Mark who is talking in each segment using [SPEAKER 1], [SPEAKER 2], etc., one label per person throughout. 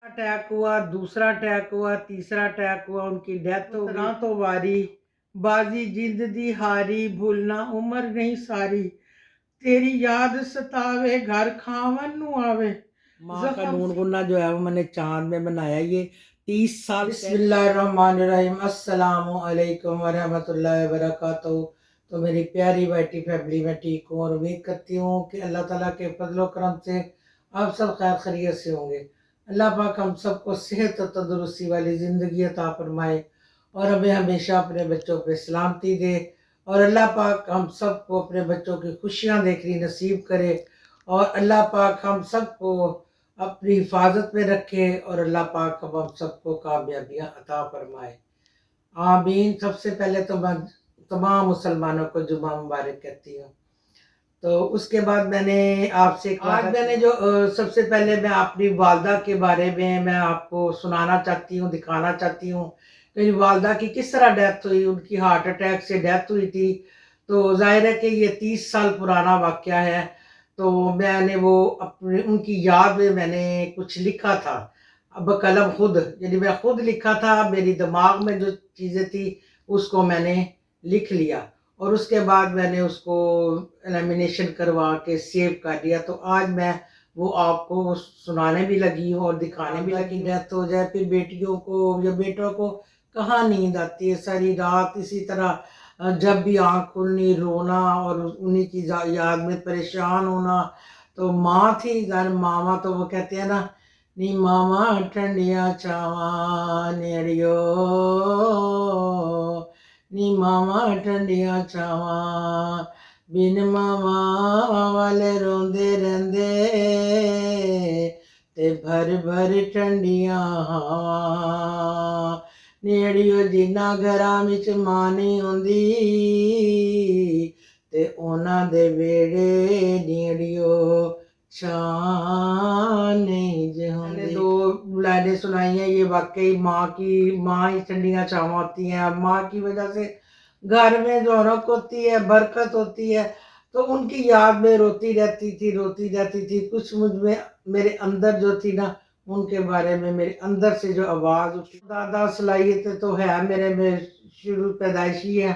[SPEAKER 1] Attack हुआ, दूसरा attack हुआ, तीसरा अटैक हुआ, उनकी डेथ हो गई। तो वारी बाजी जिंद दी हारी, भूलना उम्र नहीं सारी, तेरी याद सतावे घर खावन नु आवे। माँ का नून गुन्ना जो है वो मैंने चांद में बनाया, ये 30 साल। बिस्मिल्लाहिर्रहमानिर्रहीम, अस्सलामु अलैकुम वरहमतुल्लाहि वबरकातुहू। तो मेरी प्यारी बेटी फैमिली में ठीक हूँ और उम्मीद करती हूँ कि अल्लाह ताला के फजलो करम से आप सब खैर खैरियत से होंगे। अल्लाह पाक हम सबको सेहत और तंदुरुस्ती वाली ज़िंदगी अता फरमाए और हमें हमेशा अपने बच्चों पे सलामती दे, और अल्लाह पाक हम सबको अपने बच्चों की खुशियाँ देखनी नसीब करे, और अल्लाह पाक हम सबको अपनी हिफाजत में रखे, और अल्लाह पाक हम सबको कामयाबियाँ अता फरमाए। आमीन। सबसे पहले तो मैं तमाम मुसलमानों को जुमा मुबारक कहती हूँ। तो उसके बाद मैंने आपसे आज मैंने जो सबसे पहले मैं अपनी वालदा के बारे में मैं आपको सुनाना चाहती हूँ, दिखाना चाहती हूँ। मेरी वालदा की किस तरह डेथ हुई, उनकी हार्ट अटैक से डेथ हुई थी। तो जाहिर है कि ये 30 साल पुराना वाक़या है। तो मैंने वो अपने उनकी याद में मैंने कुछ लिखा था, अब कलम खुद, यानी मैं खुद लिखा था, मेरी दिमाग में जो चीज़ें थी उसको मैंने लिख लिया, और उसके बाद मैंने उसको लेमिनेशन करवा के सेव कर लिया। तो आज मैं वो आपको सुनाने भी लगी हूँ और दिखाने भी लगी। डेथ हो जाए फिर बेटियों को या बेटों को कहाँ नींद आती है, सारी रात इसी तरह जब भी आँख खुलनी रोना और उन्हीं की याद में परेशान होना। तो माँ थी घर, मामा तो वो कहते हैं ना, नी मामा ठंडिया छावां नेड़ियो, नी मामा ठंडिया छावां, बिन मामा वाले रोंदे रहंदे, ते भर भर ठंडियां हवां, नेड़ियो जिन्ना घरां विच मां नहीं हुंदी, ते उन्हां दे वेड़े नेड़ियो छां नहीं जे हुंदी। दो लाइनें सुनाई हैं, ये वाकई माँ ही ठंडियां छावां होती हैं। माँ की वजह से घर में रौनक होती है, बरकत होती है। तो उनकी याद में रोती रहती थी। कुछ मुझ में मेरे अंदर जो थी ना, उनके बारे में मेरे अंदर से जो आवाज़ उठी। दादा सलाहियतें तो है मेरे में, शुरू पैदाइशी है।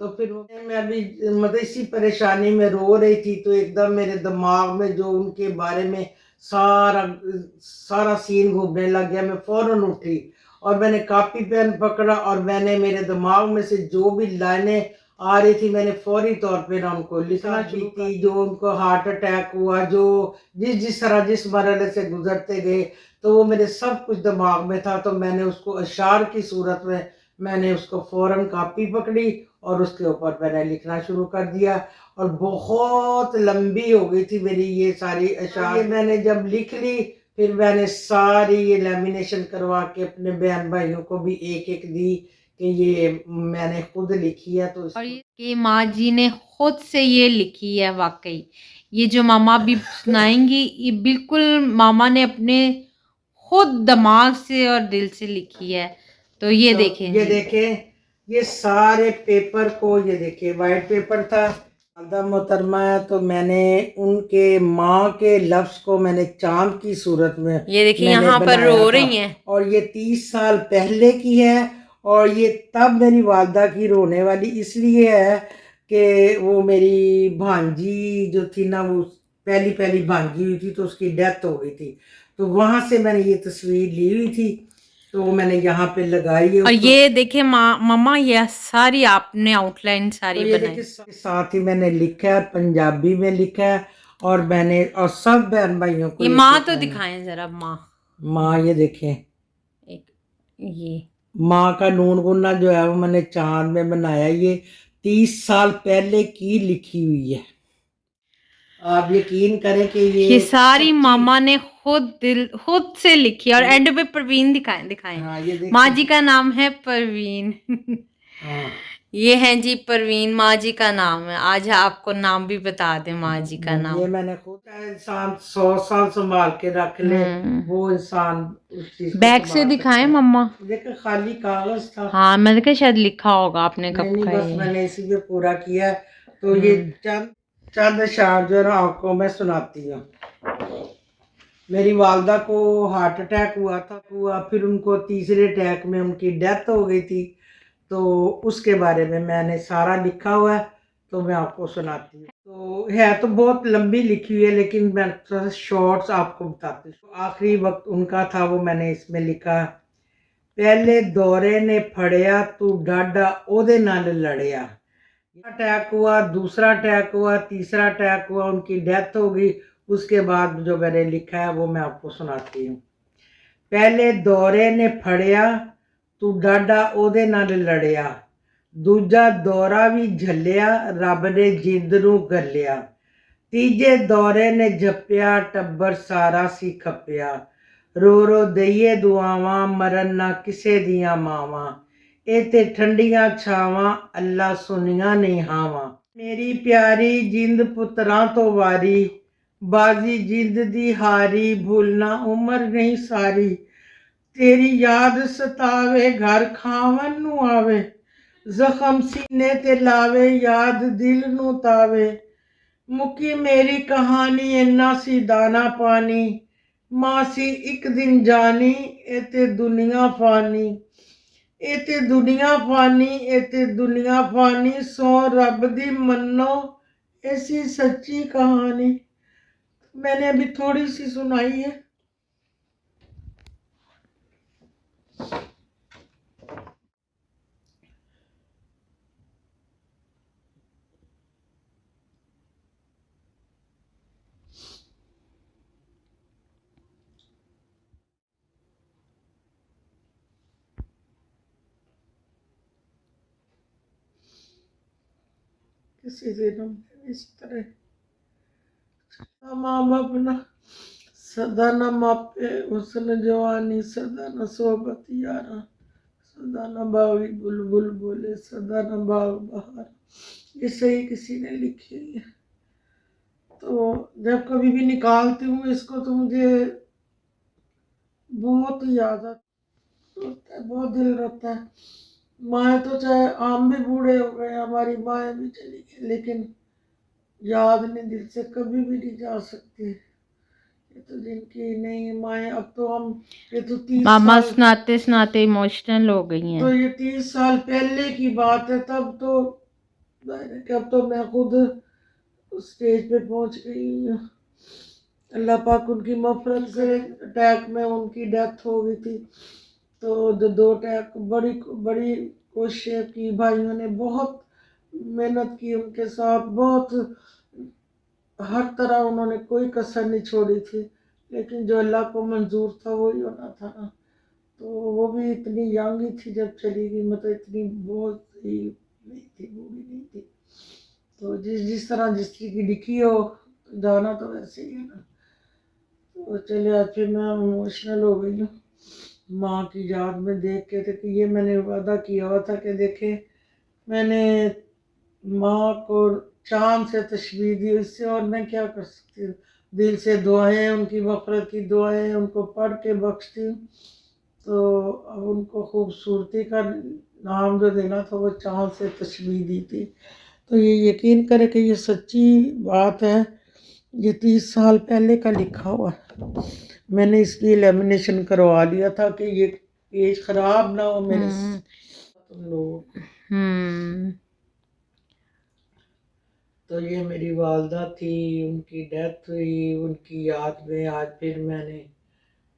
[SPEAKER 1] तो फिर मैं भी मतलब इसी परेशानी में रो रही थी, तो एकदम मेरे दिमाग में जो उनके बारे में सारा सीन घूमने लग गया। मैं फ़ौरन उठी और मैंने कापी पेन पकड़ा, और मैंने मेरे दिमाग में से जो भी लाइनें आ रही थी मैंने फौरी तौर पे ना उनको लिखना शुरू की। जो उनको हार्ट अटैक हुआ, जो जिस तरह जिस मरहले से गुजरते गए, तो वो मेरे सब कुछ दिमाग में था। तो मैंने उसको अशार की सूरत में मैंने उसको फौरन कापी पकड़ी और उसके ऊपर मैंने लिखना शुरू कर दिया, और बहुत लंबी हो गई थी मेरी ये सारी अशार। ये मैंने जब लिख ली, फिर मैंने सारी ये लेमिनेशन करवा के अपने बहन भाइयों को भी एक एक दी कि ये मैंने खुद लिखी है। तो
[SPEAKER 2] और ये कि माँ जी ने खुद से ये लिखी है वाकई। ये जो मामा भी सुनाएंगी ये बिल्कुल मामा ने अपने खुद दिमाग से और दिल से लिखी है। तो ये देखें
[SPEAKER 1] ये
[SPEAKER 2] जी।
[SPEAKER 1] देखें, ये सारे पेपर को, ये देखिए वाइट पेपर था। वालदा मोहतरमा है, तो मैंने उनके माँ के लफ्ज़ को मैंने चांद की सूरत में
[SPEAKER 2] ये देखिए
[SPEAKER 1] मैंने
[SPEAKER 2] यहाँ पर
[SPEAKER 1] बनाया
[SPEAKER 2] रो
[SPEAKER 1] था।
[SPEAKER 2] रही हैं।
[SPEAKER 1] और ये 30 साल पहले की है, और ये तब मेरी वालदा की रोने वाली इसलिए है कि वो मेरी भांजी जो थी ना, वो पहली भांजी हुई थी, तो उसकी डेथ हो गई थी। तो वहाँ से मैंने ये तस्वीर ली हुई थी, तो वो मैंने यहाँ पे लगाई है
[SPEAKER 2] और
[SPEAKER 1] उसको।
[SPEAKER 2] ये देखिए मम्मा ये सारी आपने आउटलाइन
[SPEAKER 1] तो
[SPEAKER 2] सारी
[SPEAKER 1] ये
[SPEAKER 2] बनाई।
[SPEAKER 1] देखिए साथ ही मैंने लिखा है, पंजाबी में लिखा है, और मैंने और सब बहन भाइयों को
[SPEAKER 2] ये माँ तो दिखाएं जरा माँ।
[SPEAKER 1] माँ ये देखें,
[SPEAKER 2] एक ये
[SPEAKER 1] माँ का नून गुन्ना जो है वो मैंने चांद में बनाया। ये 30 साल पहले की लिखी हुई है। आप यकीन करें कि
[SPEAKER 2] ये सारी
[SPEAKER 1] सच्ची।
[SPEAKER 2] मामा ने खुद से लिखी है। और एंड पे परवीन दिखाएं।
[SPEAKER 1] हाँ ये
[SPEAKER 2] माँ
[SPEAKER 1] देखिए।
[SPEAKER 2] जी का नाम है परवीन।
[SPEAKER 1] हाँ
[SPEAKER 2] ये है जी परवीन, माँ जी का नाम है। आज आपको नाम भी बता दें माँ जी का
[SPEAKER 1] ये
[SPEAKER 2] नाम।
[SPEAKER 1] मैंने खुद इंसान 100 साल संभाल के रख ले, वो इंसान उस चीज को
[SPEAKER 2] बैक से
[SPEAKER 1] संभाल सकता
[SPEAKER 2] दिखाएं
[SPEAKER 1] है।
[SPEAKER 2] मम्मा।
[SPEAKER 1] देखो खाली कागज था।
[SPEAKER 2] हाँ मैंने कहा शायद लिखा होगा आपने कब
[SPEAKER 1] नहीं
[SPEAKER 2] का
[SPEAKER 1] बस
[SPEAKER 2] ये।
[SPEAKER 1] मैंने इसी पे पूरा किया। तो ये चंद चंद अशआर जो है ना आपको मैं सुनाती हूँ। मेरी वालदा को हार्ट अटैक हुआ था, फिर उनको तीसरे अटैक में उनकी डेथ हो गई थी। तो उसके बारे में मैंने सारा लिखा हुआ है, तो मैं आपको सुनाती हूँ। तो है तो बहुत लंबी लिखी हुई है, लेकिन मैं थोड़ा शॉर्ट्स आपको बताती हूँ। आखिरी वक्त उनका था वो मैंने इसमें लिखा। पहले दौरे ने फड़िया तू डाडा ओदे नाल लड़िया। अटैक हुआ, दूसरा अटैक हुआ, तीसरा अटैक हुआ, उनकी डेथ हो गई। उसके बाद जो मैंने लिखा है वो मैं आपको सुनाती हूँ। पहले दौरे ने फड़िया तू डाडा ओदे नाल लड़िया, दूजा दौरा भी झल्लिया रब ने जिंद नूं गल्लिया, तीजे दौरे ने जप्पिया टब्बर सारा सी खप्पिया, रो रो दईए दुआवां मरन ना किसे दियां मावां, ਇਹ ਤੇ ਠੰਡੀਆਂ ਛਾਵਾਂ ਅੱਲਾ ਸੁਨੀਆਂ ਨਹੀਂ ਹਾਵਾਂ। ਮੇਰੀ ਪਿਆਰੀ ਜਿੰਦ ਪੁੱਤਰਾਂ ਤੋਂ ਵਾਰੀ, ਬਾਜ਼ੀ ਜਿੰਦ ਦੀ ਹਾਰੀ, ਭੁੱਲਣਾ ਉਮਰ ਨਹੀਂ ਸਾਰੀ, ਤੇਰੀ ਯਾਦ ਸਤਾਵੇ ਘਰ ਖਾਵਨ ਨੂੰ ਆਵੇ, ਜ਼ਖਮ ਸੀਨੇ ਤੇ ਲਾਵੇ ਯਾਦ ਦਿਲ ਨੂੰ ਤਾਵੇ, ਮੁੱਕੀ ਮੇਰੀ ਕਹਾਣੀ ਇੰਨਾ ਸੀ ਦਾਣਾ ਪਾਣੀ, ਮਾਂ ਸੀ ਇੱਕ ਦਿਨ ਜਾਣੀ ਇਹ ਤੇ ਦੁਨੀਆ ਫਾਨੀ, ਇਹ ਤੇ ਦੁਨੀਆ ਫਾਨੀ, ਇਹ ਤੇ ਦੁਨੀਆ ਫਾਨੀ, ਸੋ रब दी मन्नो ऐसी सच्ची कहानी। मैंने अभी थोड़ी सी सुनाई है। किसी दिन हम इस तरह माँ बाप ना सदा न मापे हुस्न जवानी, सदा न सोबत यारा, सदा न बागी बुलबुल बोले, सदा न बाग बहार। ये सही किसी ने लिखी है। तो जब कभी भी निकालती हूँ इसको तो मुझे बहुत याद आता है, बहुत दिल रहता है। माए तो चाहे हम भी बूढ़े हो गए, हमारी माए भी चली गई, लेकिन याद नहीं दिल से कभी भी नहीं जा सकती। ये तो जिनकी नहीं माए, अब तो हम ये तो 30
[SPEAKER 2] मामा
[SPEAKER 1] साल
[SPEAKER 2] सुनाते सुनाते इमोशनल हो गई हैं।
[SPEAKER 1] तो ये 30 साल पहले की बात है। तब तो अब तो मैं खुद उस स्टेज पे पहुंच गई हूँ। अल्लाह पाक उनकी मफरत करे। अटैक में उनकी डेथ हो गई थी। तो जो 2 अटैक बड़ी बड़ी कोशिशें की, भाइयों ने बहुत मेहनत की उनके साथ, बहुत हर तरह उन्होंने कोई कसर नहीं छोड़ी थी, लेकिन जो अल्लाह को मंजूर था वही होना था ना। तो वो भी इतनी यंग ही थी जब चली गई, मतलब इतनी बहुत ही नहीं थी, बूढ़ी नहीं थी। तो जिस तरह जिसकी की लिखी हो जाना तो वैसे ही है ना। तो चले आज फिर मैं इमोशनल हो गई हूँ माँ की याद में देख के। तो ये मैंने वादा किया हुआ था कि देखे मैंने माँ को चांद से तशबीह दी, इससे और मैं क्या कर सकती हूँ। दिल से दुआएं, उनकी मफरत की दुआएं उनको पढ़ के बख्शती हूँ। तो अब उनको खूबसूरती का नाम जो देना था वो चांद से तशबीह दी थी। तो ये यकीन करें कि ये सच्ची बात है। ये 30 साल पहले का लिखा हुआ है। मैंने इसलिए लेमिनेशन करवा लिया था कि ये पेज खराब ना हो मेरे से। तुम लोग तो ये मेरी वालदा थी, उनकी डेथ हुई, उनकी याद में आज फिर मैंने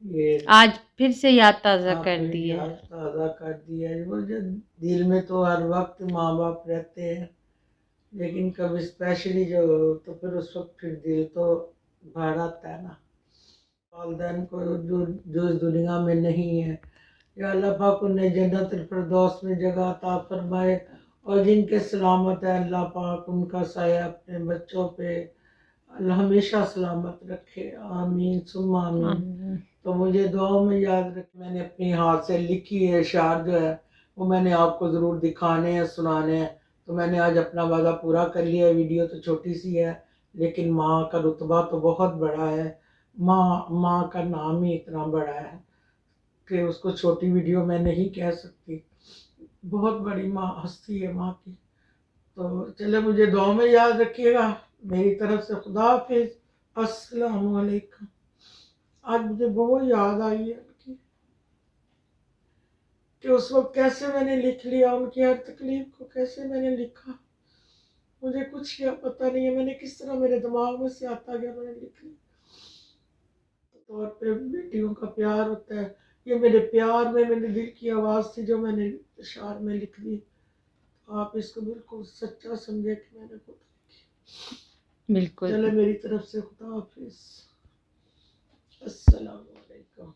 [SPEAKER 1] ये
[SPEAKER 2] आज फिर से याद ताज़ा कर
[SPEAKER 1] फिर
[SPEAKER 2] दी है।
[SPEAKER 1] याद ताज़ा कर दिया है। वो जो दिल में तो हर वक्त माँ बाप रहते हैं, लेकिन कभी स्पेशली जो तो फिर उस वक्त फिर दिल तो भर आता है ना। वालदैन को जो इस दुनिया में नहीं है, या अल्लाह पाक उन्हें जन्नतुल फिरदौस में जगह अता फरमाए, और जिनके सलामत है अल्लाह पाक उनका साया अपने बच्चों पे अल्लाह हमेशा सलामत रखे। आमीन सुम्मा आमीन। तो मुझे दुआओं में याद रख। मैंने अपनी हाथ से लिखी है अशार जो है वो मैंने आपको ज़रूर दिखाने हैं, सुनाने हैं। तो मैंने आज अपना वादा पूरा कर लिया है। वीडियो तो छोटी सी है, लेकिन माँ का रुतबा तो बहुत बड़ा है। माँ का नाम ही इतना बड़ा है कि उसको छोटी वीडियो मैं नहीं कह सकती। बहुत बड़ी माँ हस्ती है माँ की। तो चले मुझे दुआ में याद रखिएगा। मेरी तरफ से खुदा हाफिज़। अस्सलाम वालेकुम। آج مجھے بہت یاد آئی ہے ان کی کہ اس وقت کیسے میں نے لکھ لیا، ان کی ہر تکلیف کو کیسے میں نے لکھا، مجھے کچھ کیا پتہ نہیں ہے، میں نے کس طرح میرے دماغ میں سے آتا گیا میں نے لکھ لیا۔ طور پہ بیٹیوں کا پیار ہوتا ہے، یہ میرے پیار میں میرے دل کی آواز تھی جو میں نے اشعار میں لکھ دی۔ آپ اس کو بالکل سچا سمجھے کہ میں نے خود لکھی۔
[SPEAKER 2] بالکل
[SPEAKER 1] چلے میری طرف سے خدا حافظ، السلام علیکم۔